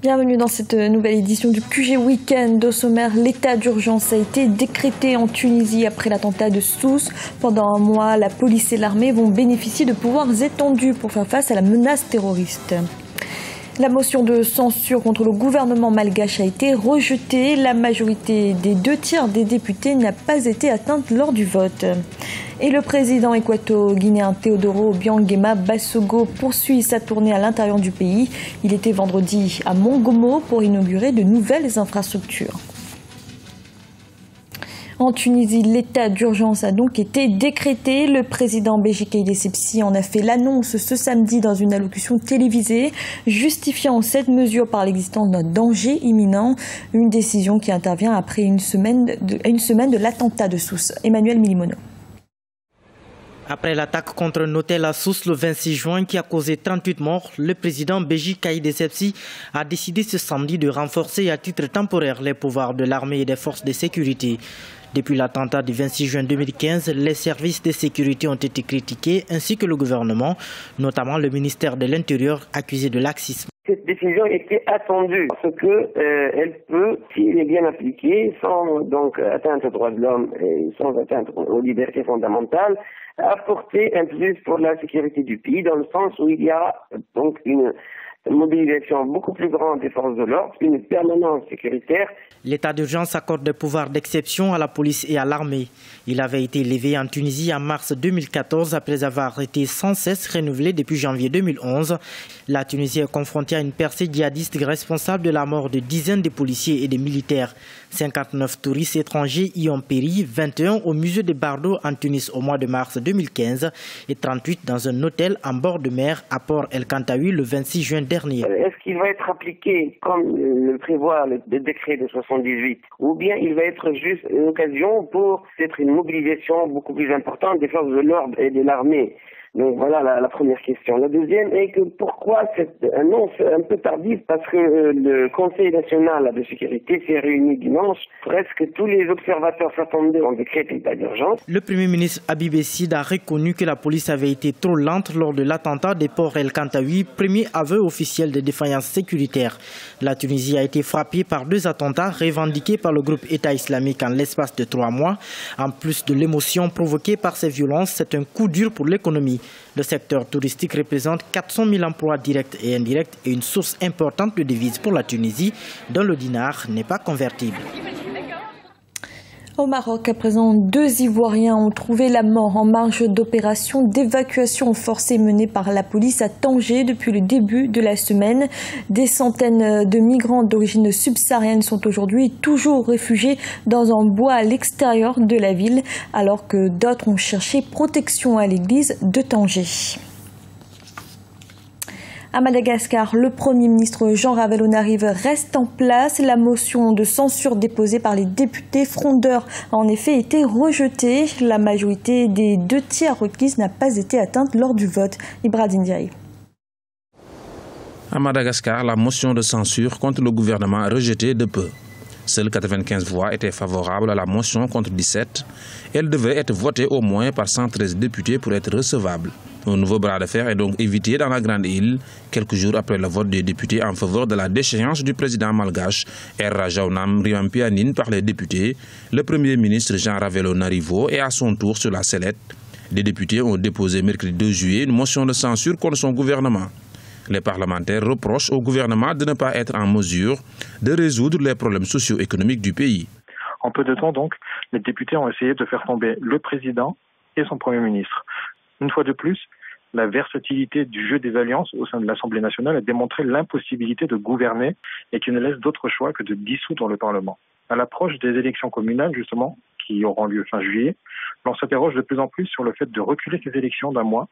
Bienvenue dans cette nouvelle édition du QG Week-end. Au sommaire, l'état d'urgence a été décrété en Tunisie après l'attentat de Sousse. Pendant un mois, la police et l'armée vont bénéficier de pouvoirs étendus pour faire face à la menace terroriste. La motion de censure contre le gouvernement malgache a été rejetée. La majorité des 2/3 des députés n'a pas été atteinte lors du vote. Et le président équato-guinéen Teodoro Obiang Basogo poursuit sa tournée à l'intérieur du pays. Il était vendredi à Mongomo pour inaugurer de nouvelles infrastructures. En Tunisie, l'état d'urgence a donc été décrété. Le président Béji Caïd Essebsi en a fait l'annonce ce samedi dans une allocution télévisée, justifiant cette mesure par l'existence d'un danger imminent. Une décision qui intervient après une semaine de l'attentat de Sousse. Emmanuel Milimono. Après l'attaque contre un hôtel à Sousse le 26 juin qui a causé 38 morts, le président Béji Caïd Essebsi a décidé ce samedi de renforcer à titre temporaire les pouvoirs de l'armée et des forces de sécurité. Depuis l'attentat du 26 juin 2015, les services de sécurité ont été critiqués ainsi que le gouvernement, notamment le ministère de l'Intérieur accusé de laxisme. Cette décision était attendue parce qu'elle peut, s'il est bien appliquée, sans donc atteinte aux droits de l'homme et sans atteinte aux libertés fondamentales, apporter un plus pour la sécurité du pays, dans le sens où il y a donc une mobilisation beaucoup plus grande des forces de l'ordre, une permanence sécuritaire. L'état d'urgence accorde des pouvoirs d'exception à la police et à l'armée. Il avait été levé en Tunisie en mars 2014 après avoir été sans cesse renouvelé depuis janvier 2011. La Tunisie est confrontée à une percée djihadiste responsable de la mort de dizaines de policiers et de militaires. 59 touristes étrangers y ont péri, 21 au musée de Bardo en Tunis au mois de mars 2015 et 38 dans un hôtel en bord de mer à Port El Kantaoui le 26 juin dernier. Est-ce qu'il va être appliqué comme le prévoit le décret de 78 ou bien il va être juste une occasion pour peut-être une mobilisation beaucoup plus importante des forces de l'ordre et de l'armée? Donc voilà la première question. La deuxième est que pourquoi cette annonce un peu tardive? Parce que le Conseil national de sécurité s'est réuni dimanche. Presque tous les observateurs s'attendaient en décret d'état d'urgence. Le Premier ministre Habib Essid a reconnu que la police avait été trop lente lors de l'attentat des Port El Kantaoui, premier aveu officiel de défaillance sécuritaire. La Tunisie a été frappée par 2 attentats revendiqués par le groupe État islamique en l'espace de 3 mois. En plus de l'émotion provoquée par ces violences, c'est un coup dur pour l'économie. Le secteur touristique représente 400 000 emplois directs et indirects et une source importante de devises pour la Tunisie, dont le dinar n'est pas convertible. Au Maroc, à présent, 2 Ivoiriens ont trouvé la mort en marge d'opérations d'évacuation forcée menées par la police à Tanger depuis le début de la semaine. Des centaines de migrants d'origine subsaharienne sont aujourd'hui toujours réfugiés dans un bois à l'extérieur de la ville, alors que d'autres ont cherché protection à l'église de Tanger. À Madagascar, le Premier ministre Jean Ravalomanana reste en place. La motion de censure déposée par les députés frondeurs a en effet été rejetée. La majorité des 2/3 requises n'a pas été atteinte lors du vote. Ibrahim Ndiaye. À Madagascar, la motion de censure contre le gouvernement a rejeté de peu. Seules 95 voix étaient favorables à la motion contre 17. Elle devait être votée au moins par 113 députés pour être recevable. Un nouveau bras de fer est donc évité dans la Grande Île, quelques jours après le vote des députés en faveur de la déchéance du président malgache R. Jaunam Riampianine par les députés. Le Premier ministre Jean Ravalomanana est à son tour sur la sellette. Les députés ont déposé mercredi 2 juillet une motion de censure contre son gouvernement. Les parlementaires reprochent au gouvernement de ne pas être en mesure de résoudre les problèmes socio-économiques du pays. En peu de temps donc, les députés ont essayé de faire tomber le président et son Premier ministre. Une fois de plus, la versatilité du jeu des alliances au sein de l'Assemblée nationale a démontré l'impossibilité de gouverner et qui ne laisse d'autre choix que de dissoudre le Parlement. À l'approche des élections communales, justement, qui auront lieu fin juillet, l'on s'interroge de plus en plus sur le fait de reculer ces élections d'un mois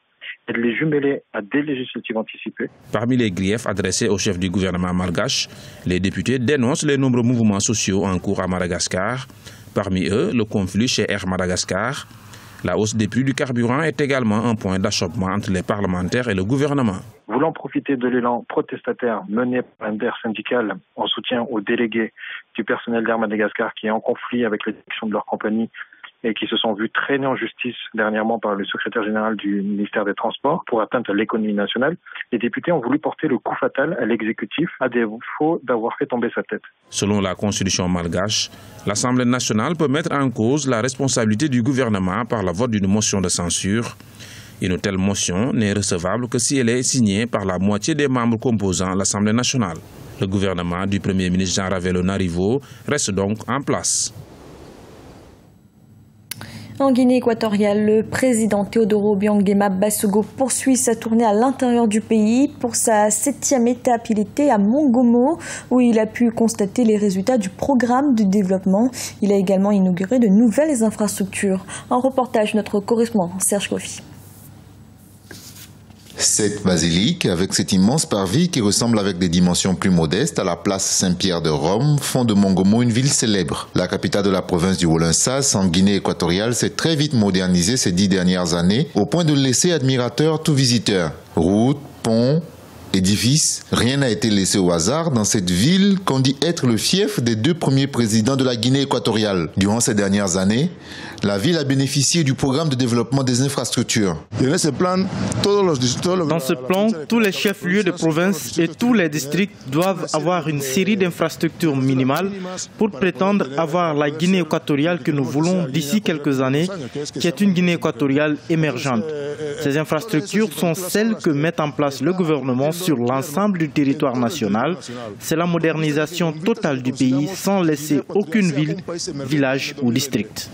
et de les jumeler à des législatives anticipées. Parmi les griefs adressés au chef du gouvernement malgache, les députés dénoncent les nombreux mouvements sociaux en cours à Madagascar. Parmi eux, le conflit chez Air Madagascar. La hausse des prix du carburant est également un point d'achoppement entre les parlementaires et le gouvernement. Voulant profiter de l'élan protestataire mené par l'intersyndical en soutien aux délégués du personnel d'Air Madagascar qui est en conflit avec la direction de leur compagnie et qui se sont vus traîner en justice dernièrement par le secrétaire général du ministère des Transports pour atteinte à l'économie nationale, les députés ont voulu porter le coup fatal à l'exécutif à défaut d'avoir fait tomber sa tête. Selon la constitution malgache, l'Assemblée nationale peut mettre en cause la responsabilité du gouvernement par le vote d'une motion de censure. Une telle motion n'est recevable que si elle est signée par la moitié des membres composant l'Assemblée nationale. Le gouvernement du Premier ministre Jean Ravel-Onarivo reste donc en place. En Guinée équatoriale, le président Teodoro Obiang-Nguema Basogo poursuit sa tournée à l'intérieur du pays. Pour sa 7e étape, il était à Mongomo, où il a pu constater les résultats du programme de développement. Il a également inauguré de nouvelles infrastructures. Un reportage de notre correspondant Serge Kofi. Cette basilique, avec cet immense parvis qui ressemble avec des dimensions plus modestes à la place Saint-Pierre de Rome, font de Mongomo une ville célèbre. La capitale de la province du Wolin-Sas, en Guinée équatoriale, s'est très vite modernisée ces 10 dernières années, au point de laisser admirateur tout visiteur. Routes, ponts, édifices, rien n'a été laissé au hasard dans cette ville qu'on dit être le fief des 2 premiers présidents de la Guinée équatoriale. Durant ces dernières années, la ville a bénéficié du programme de développement des infrastructures. Dans ce plan, tous les chefs-lieux de province et tous les districts doivent avoir une série d'infrastructures minimales pour prétendre avoir la Guinée équatoriale que nous voulons d'ici quelques années, qui est une Guinée équatoriale émergente. Ces infrastructures sont celles que met en place le gouvernement sur l'ensemble du territoire national. C'est la modernisation totale du pays sans laisser aucune ville, village ou district.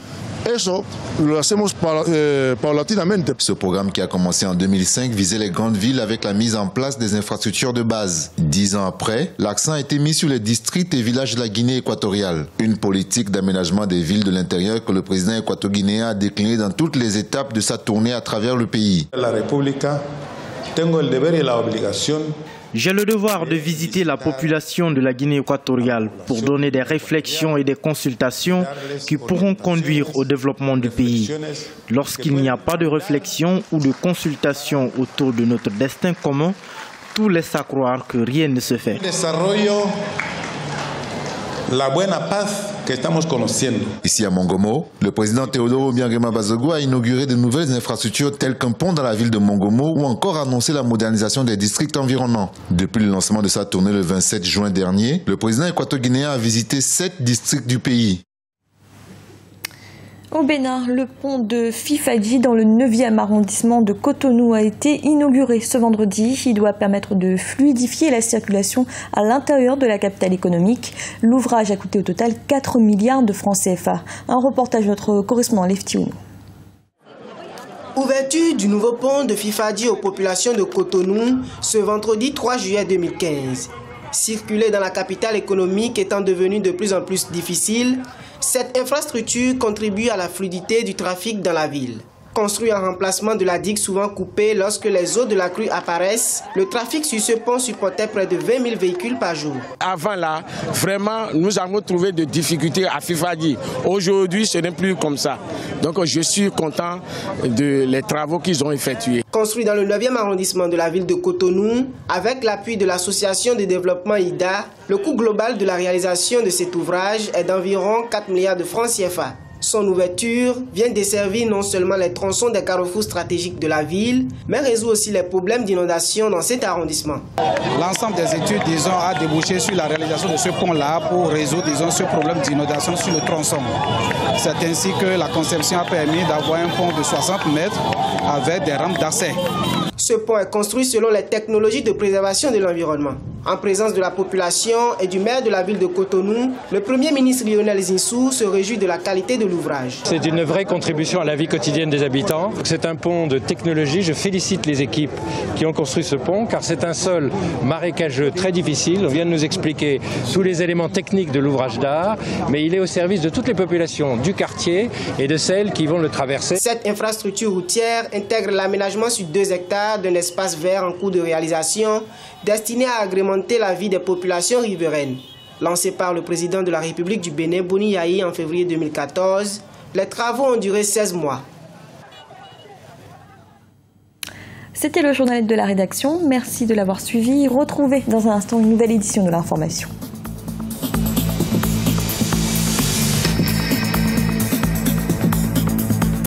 Ce programme qui a commencé en 2005 visait les grandes villes avec la mise en place des infrastructures de base. 10 ans après, l'accent a été mis sur les districts et villages de la Guinée équatoriale. Une politique d'aménagement des villes de l'intérieur que le président équato-guinéen a déclinée dans toutes les étapes de sa tournée à travers le pays. J'ai le devoir de visiter la population de la Guinée équatoriale pour donner des réflexions et des consultations qui pourront conduire au développement du pays. Lorsqu'il n'y a pas de réflexion ou de consultation autour de notre destin commun, tout laisse à croire que rien ne se fait. Ici à Mongomo, le président Teodoro Obiang-Nguema Basogo a inauguré de nouvelles infrastructures telles qu'un pont dans la ville de Mongomo ou encore annoncé la modernisation des districts environnants. Depuis le lancement de sa tournée le 27 juin dernier, le président équato-guinéen a visité 7 districts du pays. Au Bénin, le pont de Fifadji dans le 9e arrondissement de Cotonou a été inauguré ce vendredi. Il doit permettre de fluidifier la circulation à l'intérieur de la capitale économique. L'ouvrage a coûté au total 4 milliards de francs CFA. Un reportage de notre correspondant Lefti Ounou. Ouverture du nouveau pont de Fifadji aux populations de Cotonou ce vendredi 3 juillet 2015. Circuler dans la capitale économique étant devenue de plus en plus difficile, cette infrastructure contribue à la fluidité du trafic dans la ville. Construit en remplacement de la digue souvent coupée lorsque les eaux de la crue apparaissent, le trafic sur ce pont supportait près de 20 000 véhicules par jour. Avant là, vraiment, nous avons trouvé des difficultés à Fifadji. Aujourd'hui, ce n'est plus comme ça. Donc je suis content des travaux qu'ils ont effectués. Construit dans le 9e arrondissement de la ville de Cotonou, avec l'appui de l'association de développement IDA, le coût global de la réalisation de cet ouvrage est d'environ 4 milliards de francs CFA. Son ouverture vient desservir non seulement les tronçons des carrefours stratégiques de la ville, mais résout aussi les problèmes d'inondation dans cet arrondissement. L'ensemble des études, a débouché sur la réalisation de ce pont-là pour résoudre, ce problème d'inondation sur le tronçon. C'est ainsi que la conception a permis d'avoir un pont de 60 mètres avec des rampes d'accès. Ce pont est construit selon les technologies de préservation de l'environnement. En présence de la population et du maire de la ville de Cotonou, le Premier ministre Lionel Zinsou se réjouit de la qualité de l'ouvrage. C'est une vraie contribution à la vie quotidienne des habitants. C'est un pont de technologie. Je félicite les équipes qui ont construit ce pont car c'est un sol marécageux très difficile. On vient de nous expliquer tous les éléments techniques de l'ouvrage d'art, mais il est au service de toutes les populations du quartier et de celles qui vont le traverser. Cette infrastructure routière intègre l'aménagement sur 2 hectares d'un espace vert en cours de réalisation destiné à agrémenter la vie des populations riveraines. Lancé par le président de la République du Bénin, Boni Yayi, en février 2014, les travaux ont duré 16 mois. C'était le journal de la rédaction. Merci de l'avoir suivi. Retrouvez dans un instant une nouvelle édition de l'information.